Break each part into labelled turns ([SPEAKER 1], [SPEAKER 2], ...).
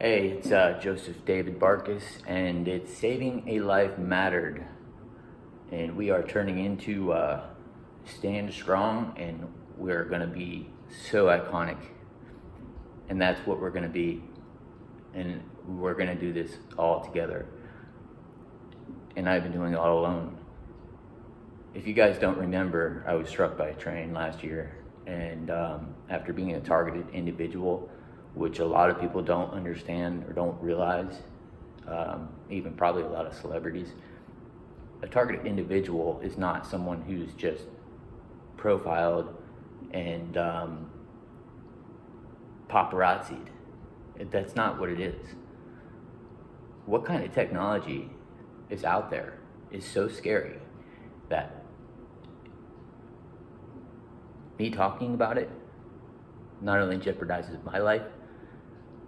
[SPEAKER 1] Hey, it's Joseph David Barkus, and it's Saving a Life Mattered. And we are turning into Stand Strong, and we're going to be so iconic. And that's what we're going to be. And we're going to do this all together. And I've been doing it all alone. If you guys don't remember, I was struck by a train last year. And after being a targeted individual, which a lot of people don't understand or don't realize, even probably a lot of celebrities. A targeted individual is not someone who's just profiled and paparazzi'd. That's not what it is. What kind of technology is out there is so scary that me talking about it not only jeopardizes my life,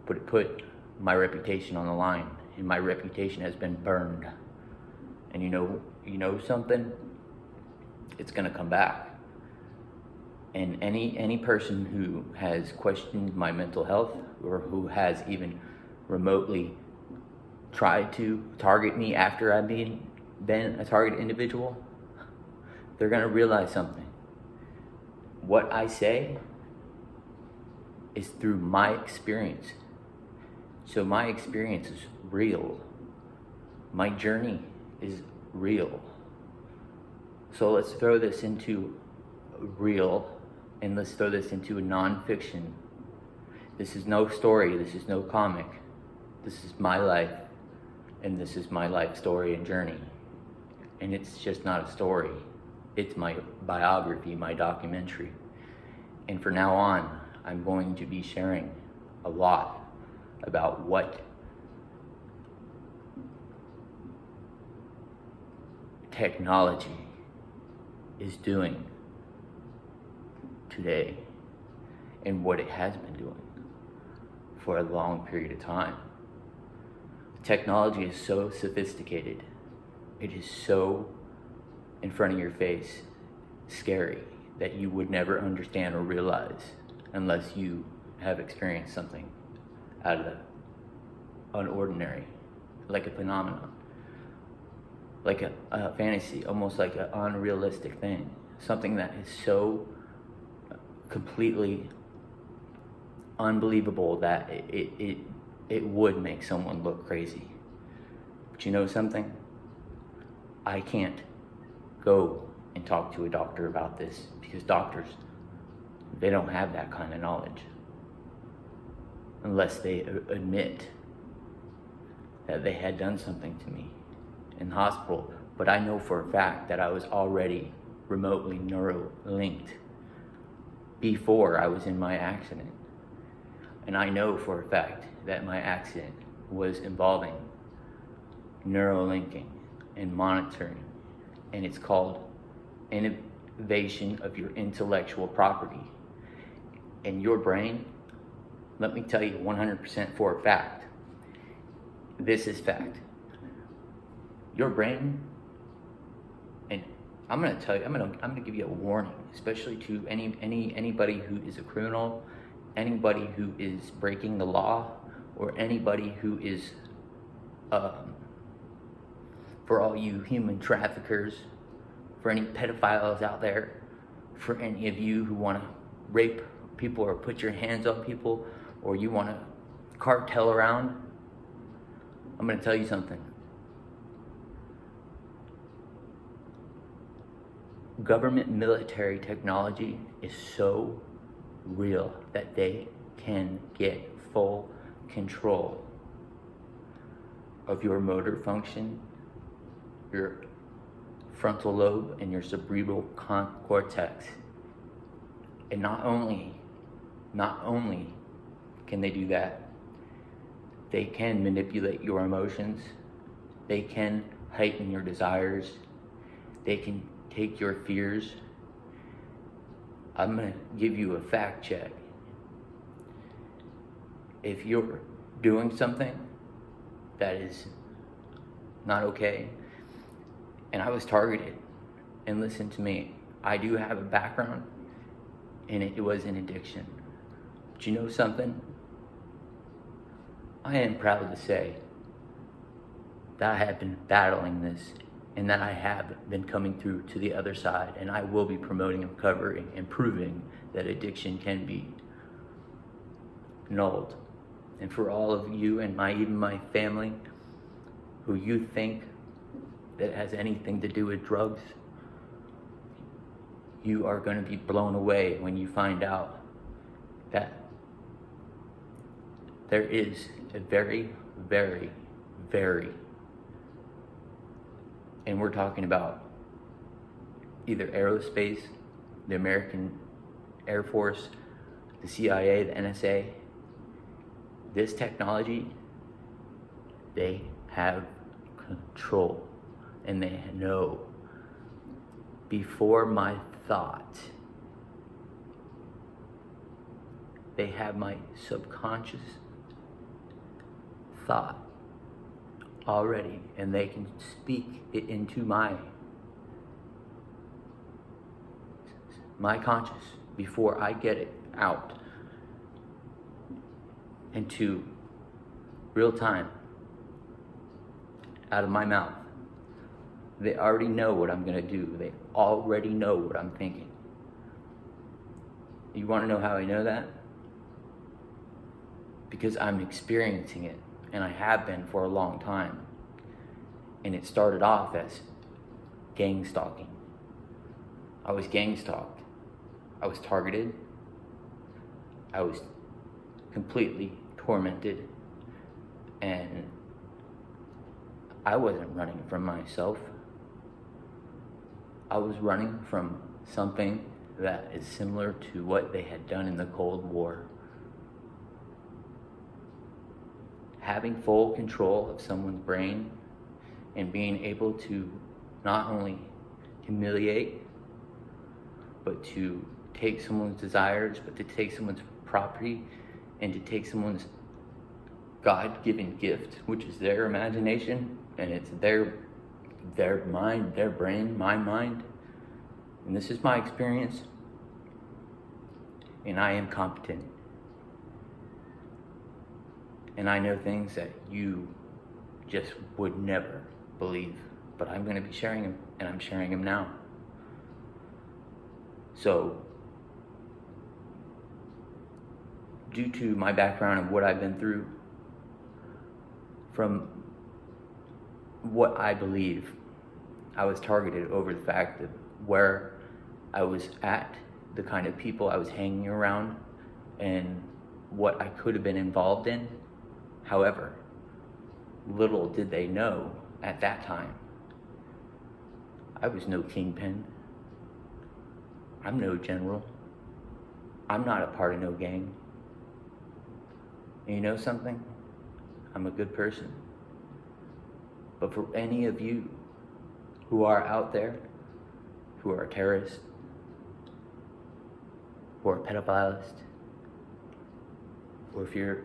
[SPEAKER 1] but it put my reputation on the line, and my reputation has been burned. And you know something? It's gonna come back. And any person who has questioned my mental health, or who has even remotely tried to target me after I've been a target individual, they're gonna realize something. What I say is through my experience. So my experience is real. My journey is real. So let's throw this into real, and let's throw this into a nonfiction. This is no story, this is no comic. This is my life, and this is my life story and journey. And it's just not a story. It's my biography, my documentary. And from now on, I'm going to be sharing a lot about what technology is doing today and what it has been doing for a long period of time. Technology is so sophisticated. It is so in front of your face, scary, that you would never understand or realize unless you have experienced something out of the unordinary, like a phenomenon, like a fantasy, almost like an unrealistic thing, something that is so completely unbelievable that it would make someone look crazy. But you know something? I can't go and talk to a doctor about this, because doctors, they don't have that kind of knowledge unless they admit that they had done something to me in the hospital. But I know for a fact that I was already remotely neuro-linked before I was in my accident. And I know for a fact that my accident was involving neuro-linking and monitoring, and it's called innovation of your intellectual property. And your brain, let me tell you 100% for a fact, this is fact. Your brain, and I'm gonna tell you, I'm gonna give you a warning, especially to anybody who is a criminal, anybody who is breaking the law, or anybody who is, for all you human traffickers, for any pedophiles out there, for any of you who want to rape people or put your hands on people, or you want to cartel around, I'm going to tell you something. Government military technology is so real that they can get full control of your motor function, your frontal lobe, and your cerebral cortex. And not only can they do that, they can manipulate your emotions, they can heighten your desires, they can take your fears. I'm gonna give you a fact check. If you're doing something that is not okay, and I was targeted, and listen to me, I do have a background, and it was an addiction. But you know something? I am proud to say that I have been battling this and that I have been coming through to the other side, and I will be promoting and covering and proving that addiction can be annulled. And for all of you and even my family who you think that it has anything to do with drugs, you are going to be blown away when you find out that there is a very, very, very, and we're talking about either aerospace, the American Air Force, the CIA, the NSA, this technology, they have control, and they know before my thought. They have my subconscious thought already, and they can speak it into my conscious before I get it out into real time out of my mouth. They already know what I'm gonna do. They already know what I'm thinking. You wanna know how I know that? Because I'm experiencing it, and I have been for a long time. And it started off as gang stalking. I was gang stalked. I was targeted. I was completely tormented. And I wasn't running from myself. I was running from something that is similar to what they had done in the Cold War. Having full control of someone's brain and being able to not only humiliate, but to take someone's desires, but to take someone's property, and to take someone's God-given gift, which is their imagination, and it's their mind, their brain, my mind. And this is my experience, and I am competent. And I know things that you just would never believe, but I'm going to be sharing them, and I'm sharing them now. So, due to my background and what I've been through, from what I believe, I was targeted over the fact of where I was at, the kind of people I was hanging around, and what I could have been involved in. However, little did they know at that time, I was no kingpin. I'm no general. I'm not a part of no gang. And you know something? I'm a good person. But for any of you who are out there, who are terrorists, who are pedophiles, or if you're,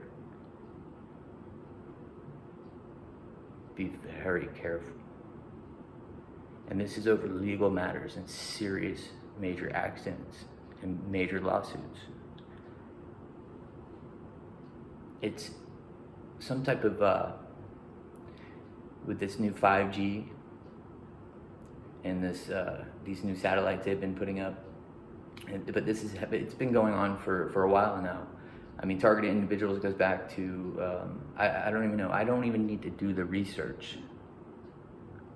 [SPEAKER 1] be very careful. And this is over legal matters and serious major accidents and major lawsuits. It's some type of, with this new 5G and these new satellites they've been putting up, but it's been going on for a while now. I mean, targeted individuals goes back to, I don't even know. I don't even need to do the research.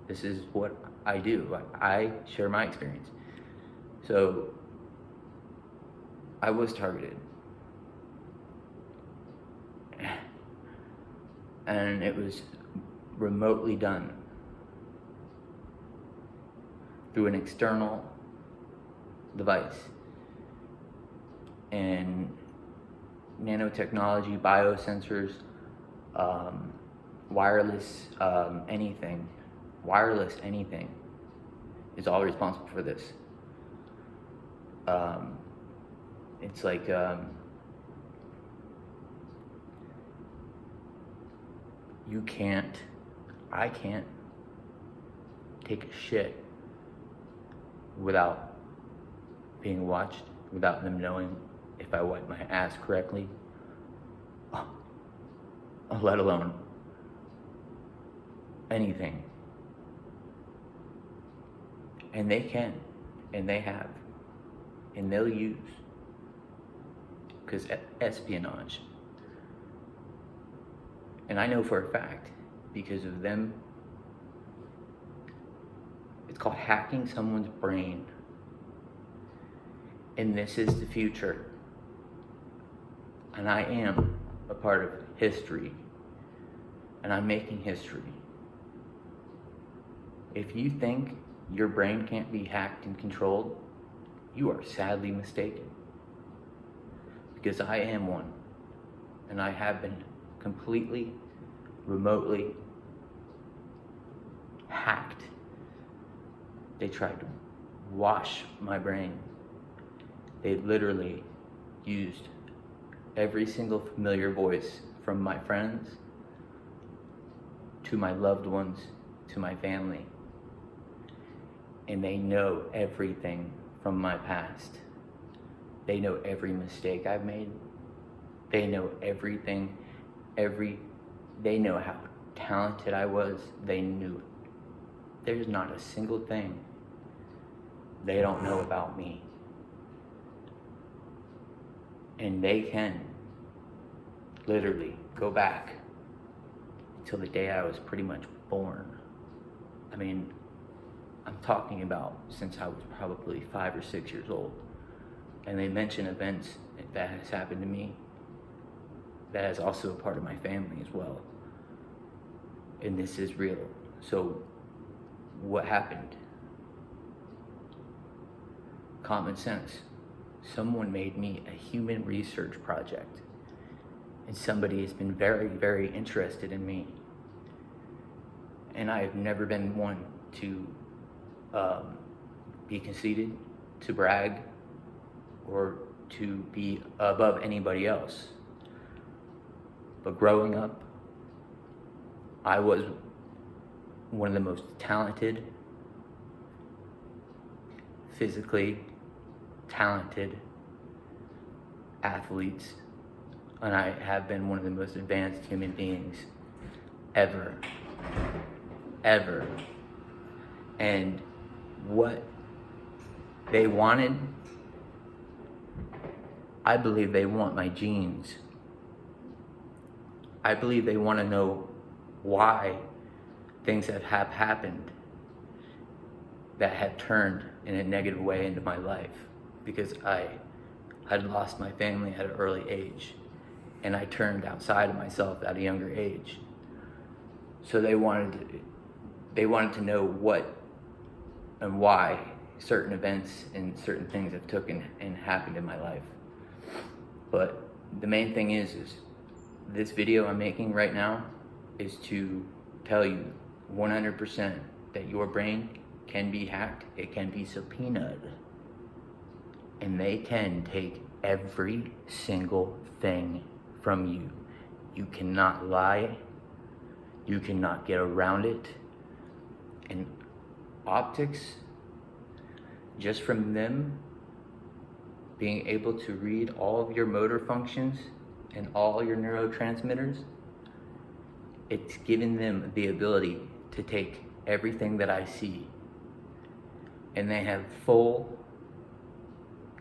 [SPEAKER 1] This is what I do. I share my experience. So, I was targeted. And it was remotely done through an external device. And nanotechnology, biosensors, wireless anything is all responsible for this. It's like I can't take a shit without being watched, without them knowing if I wipe my ass correctly. Oh, let alone anything. And they can, and they have, and they'll use, because espionage. And I know for a fact, because of them, it's called hacking someone's brain. And this is the future. And I am a part of history. And I'm making history. If you think your brain can't be hacked and controlled, you are sadly mistaken. Because I am one. And I have been completely, remotely hacked. They tried to wash my brain. They literally used every single familiar voice, from my friends to my loved ones to my family. And they know everything from my past. They know every mistake I've made. They know everything, they know how talented I was. They knew it. There's not a single thing they don't know about me. And they can literally go back till the day I was pretty much born. I mean, I'm talking about since I was probably 5 or 6 years old. And they mention events that has happened to me that is also a part of my family as well. And this is real. So what happened? Common sense. Someone made me a human research project. And somebody has been very, very interested in me. And I have never been one to be conceited, to brag, or to be above anybody else. But growing up, I was one of the most talented, physically talented athletes, and I have been one of the most advanced human beings ever. And what they wanted, I believe they want my genes. I believe they want to know why things have happened that have turned in a negative way into my life, because I had lost my family at an early age, and I turned outside of myself at a younger age. So they wanted to know what and why certain events and certain things have taken and happened in my life. But the main thing is this video I'm making right now is to tell you 100% that your brain can be hacked, it can be subpoenaed, and they can take every single thing from you. You cannot lie, you cannot get around it. And optics, just from them being able to read all of your motor functions and all your neurotransmitters, it's given them the ability to take everything that I see, and they have full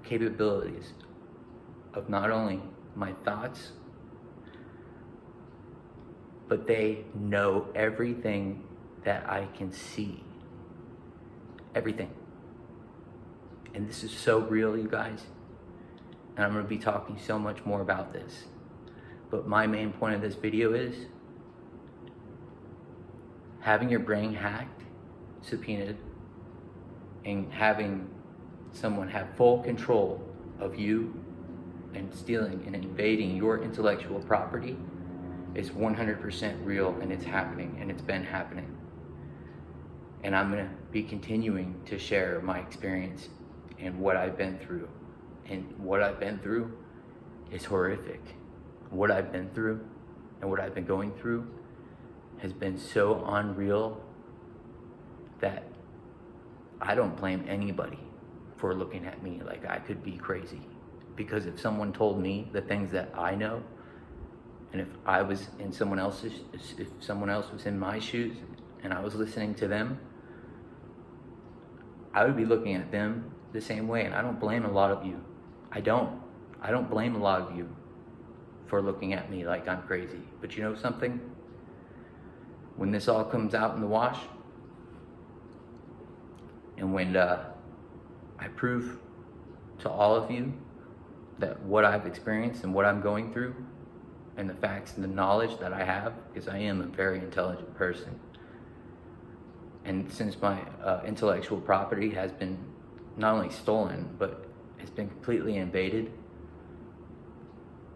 [SPEAKER 1] capabilities of not only my thoughts, but they know everything that I can see. Everything. And this is so real, you guys. And I'm going to be talking so much more about this. But my main point of this video is having your brain hacked, subpoenaed, and having someone have full control of you and stealing and invading your intellectual property is 100% real, and it's happening, and it's been happening. And I'm going to be continuing to share my experience and what I've been through. And what I've been through is horrific. What I've been through and what I've been going through has been so unreal that I don't blame anybody for looking at me like I could be crazy. Because if someone told me the things that I know And if I was in someone else's, if someone else was in my shoes and I was listening to them, I would be looking at them the same way. And I don't blame a lot of you. I don't blame a lot of you for looking at me like I'm crazy. But you know something? When this all comes out in the wash, and when I prove to all of you that what I've experienced and what I'm going through, and the facts and the knowledge that I have, because I am a very intelligent person, and since my intellectual property has been not only stolen, but it's been completely invaded,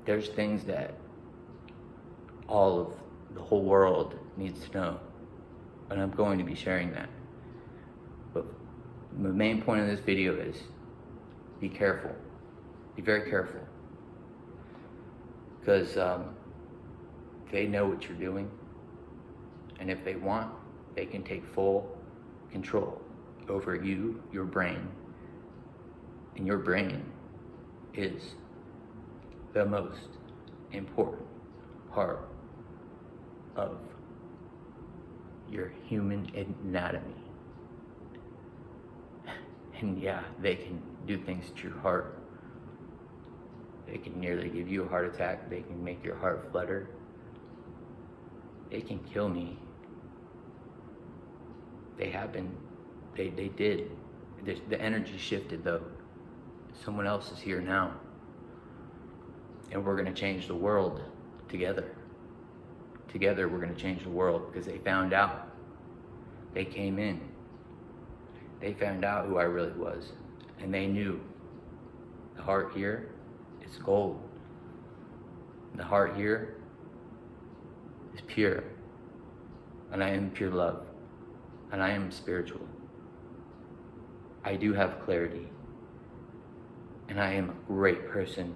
[SPEAKER 1] there's things that all of the whole world needs to know, and I'm going to be sharing that. But the main point of this video is be careful. Be very careful. Because they know what you're doing, and if they want, they can take full control over you, your brain, and your brain is the most important part of your human anatomy. And yeah, they can do things to your heart. They can nearly give you a heart attack. They can make your heart flutter. They can kill me. They have been, they did. The energy shifted though. Someone else is here now. And we're gonna change the world together. Together we're gonna change the world, because they found out. They came in. They found out who I really was. And they knew the heart here is gold. The heart here is pure. And I am pure love. And I am spiritual. I do have clarity. And I am a great person.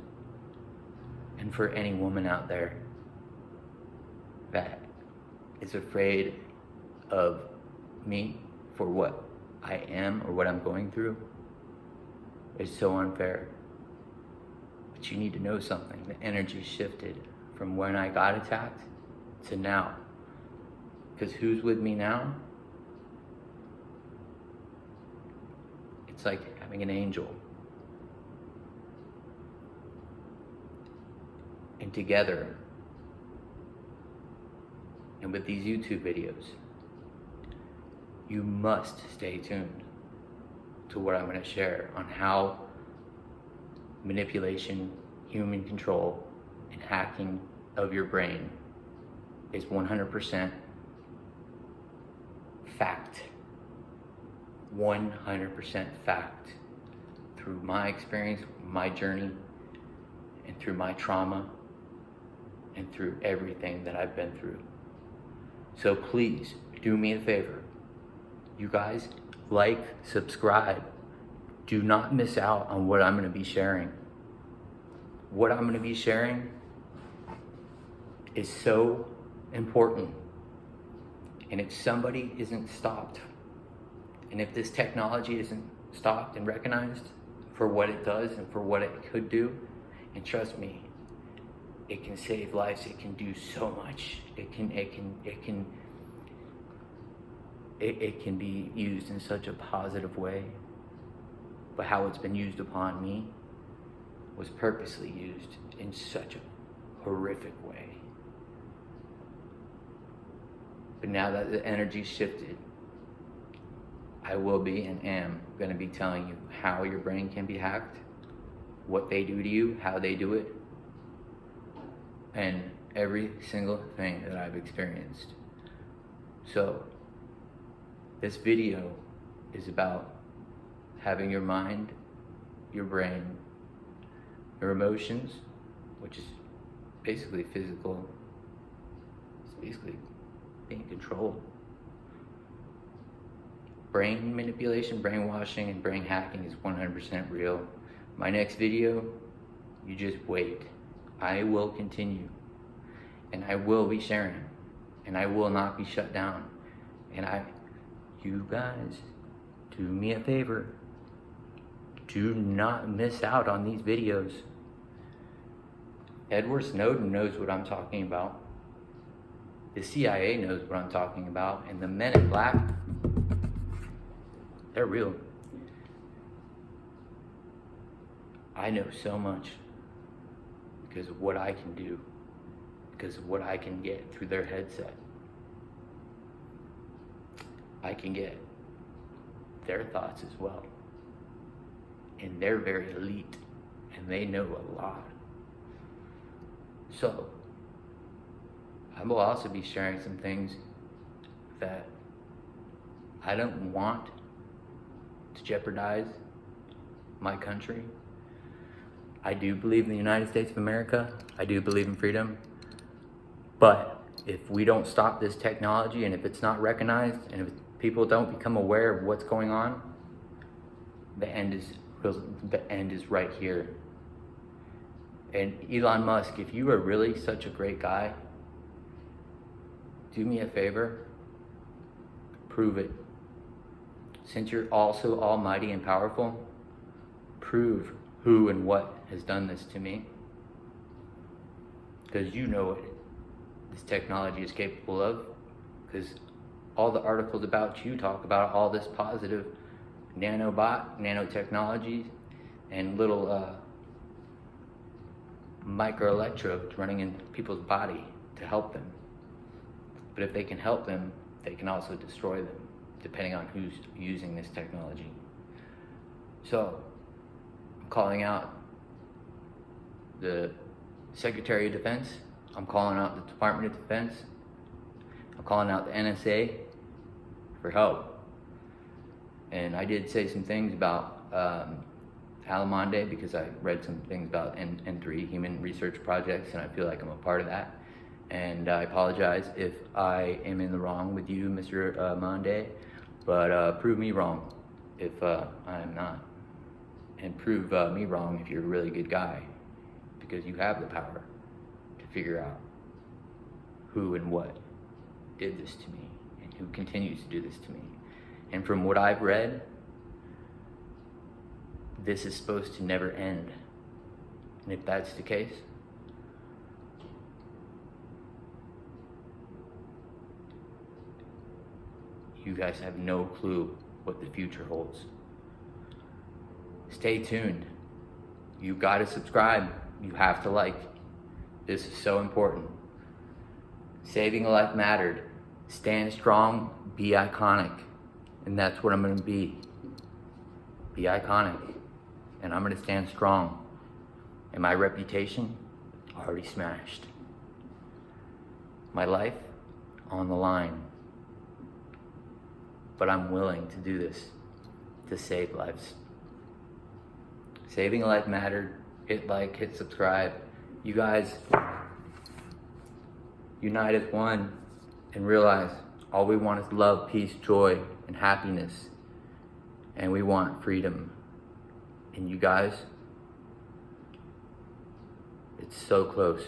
[SPEAKER 1] And for any woman out there that is afraid of me for what I am or what I'm going through, it's so unfair. But you need to know something. The energy shifted from when I got attacked to now. Because who's with me now? It's like having an angel. And together, and with these YouTube videos, you must stay tuned to what I'm going to share on how manipulation, human control, and hacking of your brain is 100% fact. 100% fact. Through my experience, my journey, and through my trauma, and through everything that I've been through. So please, do me a favor. You guys, like, subscribe. Do not miss out on what I'm going to be sharing. What I'm going to be sharing is so important. And if somebody isn't stopped, and if this technology isn't stopped and recognized for what it does and for what it could do, and trust me, it can save lives. It can do so much. It can be used in such a positive way. But how it's been used upon me was purposely used in such a horrific way. But now that the energy shifted, I will be and am going to be telling you how your brain can be hacked, what they do to you, how they do it, and every single thing that I've experienced. So, this video is about having your mind, your brain, your emotions, which is basically physical, it's basically being controlled. Brain manipulation, brainwashing, and brain hacking is 100% real. My next video, you just wait. I will continue, and I will be sharing, and I will not be shut down. And you guys, do me a favor. Do not miss out on these videos. Edward Snowden knows what I'm talking about. The CIA knows what I'm talking about. And the men in black, they're real. I know so much because of what I can do, because of what I can get through their headset. I can get their thoughts as well. And they're very elite, and they know a lot. So, I will also be sharing some things that I don't want to jeopardize my country. I do believe in the United States of America. I do believe in freedom. But if we don't stop this technology, and if it's not recognized, and if people don't become aware of what's going on, the end is right here. And Elon Musk, if you are really such a great guy, do me a favor, prove it. Since you're also almighty and powerful, prove who and what has done this to me. Because you know what this technology is capable of. Because all the articles about you talk about all this positive nanotechnologies, and little microelectrodes running in people's body to help them. But if they can help them, they can also destroy them, depending on who's using this technology. So, I'm calling out the Secretary of Defense. I'm calling out the Department of Defense. I'm calling out the NSA for help. And I did say some things about Alamonde, because I read some things about N3 Human Research Projects, and I feel like I'm a part of that. And I apologize if I am in the wrong with you, Mr. Monde, but prove me wrong if I am not. And prove me wrong if you're a really good guy, because you have the power to figure out who and what did this to me, and who continues to do this to me. And from what I've read, this is supposed to never end. And if that's the case, you guys have no clue what the future holds. Stay tuned. You gotta subscribe. You have to like. This is so important. Saving a life mattered. Stand strong, be iconic. And that's what I'm gonna be. Be iconic. And I'm gonna stand strong. And my reputation, already smashed. My life, on the line. But I'm willing to do this to save lives. Saving a life mattered. Hit like, hit subscribe. You guys unite as one and realize all we want is love, peace, joy, and happiness. And we want freedom. And you guys, it's so close.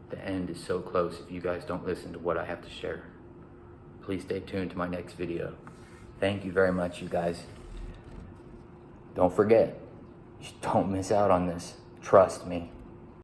[SPEAKER 1] The end is so close if you guys don't listen to what I have to share. Please stay tuned to my next video. Thank you very much, you guys. Don't forget, don't miss out on this. Trust me.